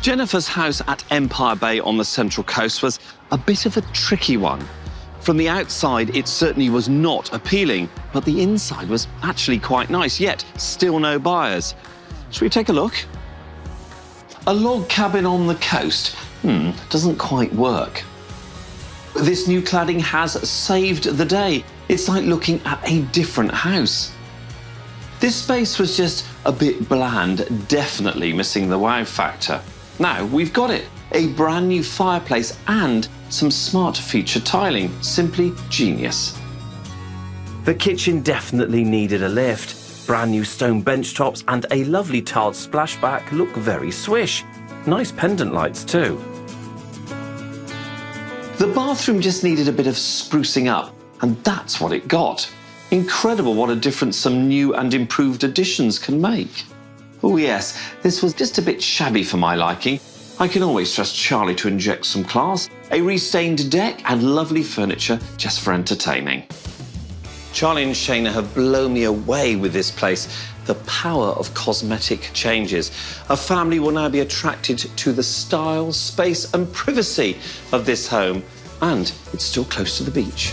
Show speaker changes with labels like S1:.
S1: Jennifer's house at Empire Bay on the Central Coast was a bit of a tricky one. From the outside, it certainly was not appealing, but the inside was actually quite nice, yet still no buyers. Should we take a look? A log cabin on the coast? Doesn't quite work. This new cladding has saved the day. It's like looking at a different house. This space was just a bit bland, definitely missing the wow factor. Now we've got it. A brand new fireplace and some smart feature tiling. Simply genius. The kitchen definitely needed a lift. Brand new stone bench tops and a lovely tiled splashback look very swish. Nice pendant lights too. The bathroom just needed a bit of sprucing up, and that's what it got. Incredible what a difference some new and improved additions can make. Oh yes, this was just a bit shabby for my liking. I can always trust Charlie to inject some class, a restained deck and lovely furniture just for entertaining. Charlie and Shayna have blown me away with this place. The power of cosmetic changes. A family will now be attracted to the style, space and privacy of this home, and it's still close to the beach.